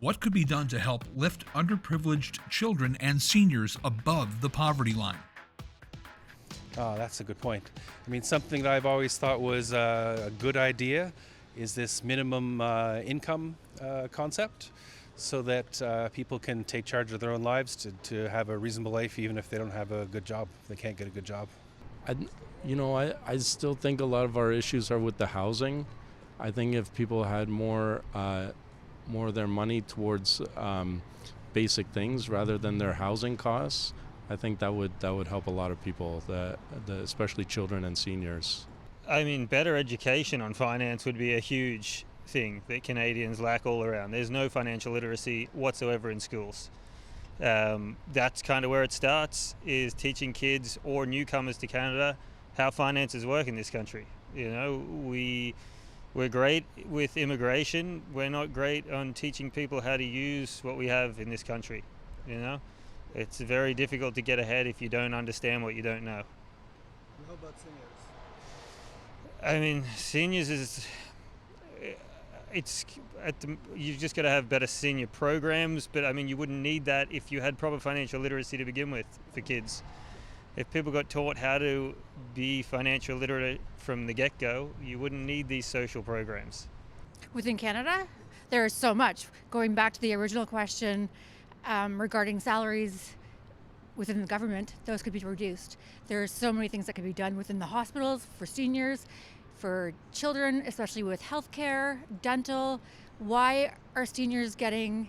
What could be done to help lift underprivileged children and seniors above the poverty line? Oh, that's a good point. I mean, something that I've always thought was a good idea is this minimum income concept so that people can take charge of their own lives to have a reasonable life even if they don't have a good job, if they can't get a good job. I still think a lot of our issues are with the housing. I think if people had more of their money towards basic things rather than their housing costs, I think that would help a lot of people, especially children and seniors. I mean, better education on finance would be a huge thing that Canadians lack all around. There's no financial literacy whatsoever in schools. That's kind of where it starts, is teaching kids or newcomers to Canada how finances work in this country. You know, we're great with immigration. We're not great on teaching people how to use what we have in this country. You know, it's very difficult to get ahead if you don't understand what you don't know. How about seniors? I mean, seniors you've just got to have better senior programs, but I mean, you wouldn't need that if you had proper financial literacy to begin with for kids. If people got taught how to be financial literate from the get-go, you wouldn't need these social programs. Within Canada, there is so much. Going back to the original question regarding salaries within the government, those could be reduced. There are so many things that could be done within the hospitals for seniors, for children, especially with healthcare, dental. Why are seniors getting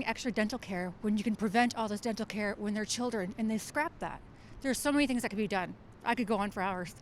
extra dental care when you can prevent all this dental care when they're children and they scrap that? There's so many things that could be done. I could go on for hours.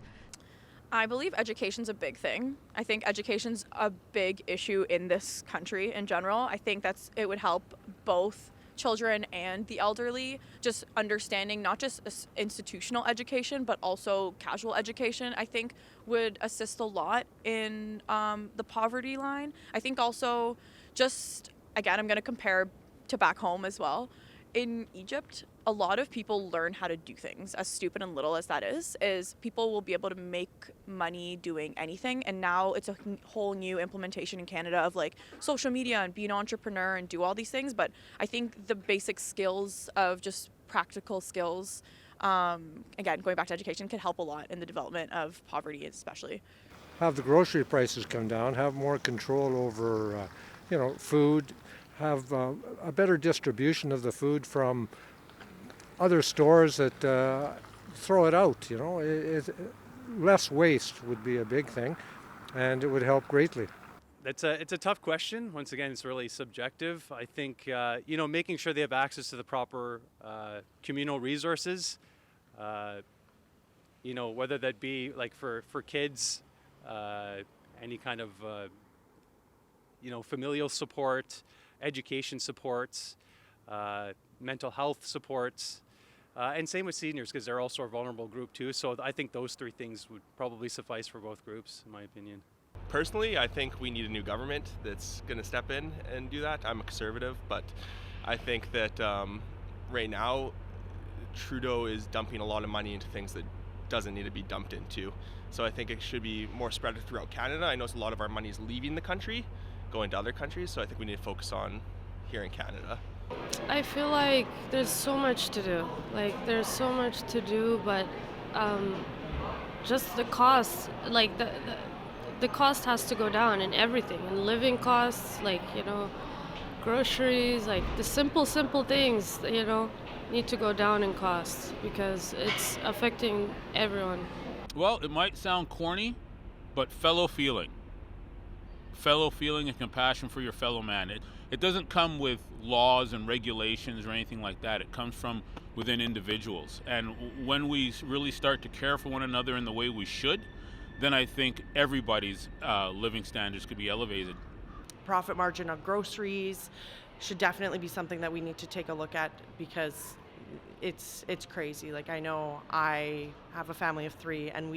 I believe education's a big thing. I think education's a big issue in this country in general. I think it would help both children and the elderly, just understanding not just institutional education but also casual education, I think would assist a lot in the poverty line. I think also, just again, I'm going to compare to back home as well. In Egypt, a lot of people learn how to do things, as stupid and little as that is people will be able to make money doing anything. And now it's a whole new implementation in Canada of like social media and be an entrepreneur and do all these things. But I think the basic skills of just practical skills, again, going back to education, could help a lot in the development of poverty especially. Have the grocery prices come down, have more control over food, have a better distribution of the food from other stores that throw it out. Less waste would be a big thing, and it would help greatly. It's a tough question. Once again, it's really subjective. I think making sure they have access to the proper communal resources, whether that be like for kids, any kind of familial support, education supports, mental health supports, and same with seniors because they're also a vulnerable group too. So I think those three things would probably suffice for both groups, in my opinion. Personally, I think we need a new government that's going to step in and do that. I'm a conservative, but I think that right now Trudeau is dumping a lot of money into things that doesn't need to be dumped into. So I think it should be more spread throughout Canada. I know a lot of our money is leaving the country, going to other countries, so I think we need to focus on here in Canada. I feel like there's so much to do. But just the cost, the cost has to go down in everything, and living costs, groceries, the simple things, need to go down in costs because it's affecting everyone. Well, it might sound corny, but fellow feeling and compassion for your fellow man. It doesn't come with laws and regulations or anything like that. It comes from within individuals. And when we really start to care for one another in the way we should, then I think everybody's living standards could be elevated. Profit margin on groceries should definitely be something that we need to take a look at because it's crazy. I know I have a family of 3 and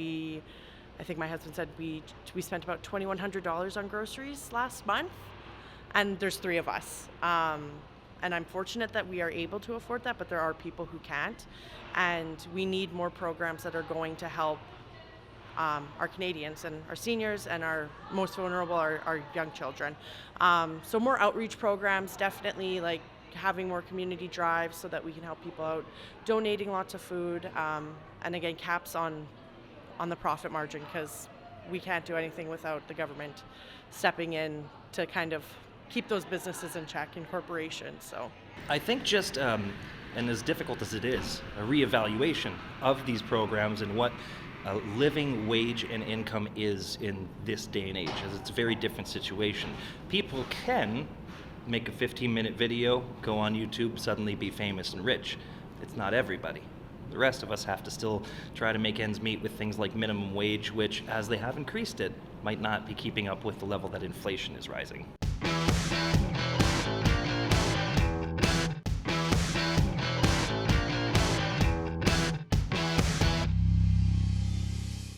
I think my husband said we spent about $2,100 on groceries last month, and there's 3 of us. And I'm fortunate that we are able to afford that, but there are people who can't. And we need more programs that are going to help our Canadians and our seniors, and our most vulnerable are young children. So more outreach programs, definitely, like having more community drives so that we can help people out, donating lots of food, and again, caps on the profit margin, because we can't do anything without the government stepping in to kind of keep those businesses in check and corporations. So I think just, and as difficult as it is, a reevaluation of these programs and what a living wage and income is in this day and age, as it's a very different situation. People can make a 15-minute video, go on YouTube, suddenly be famous and rich. It's not everybody. The rest of us have to still try to make ends meet with things like minimum wage, which, as they have increased it, might not be keeping up with the level that inflation is rising.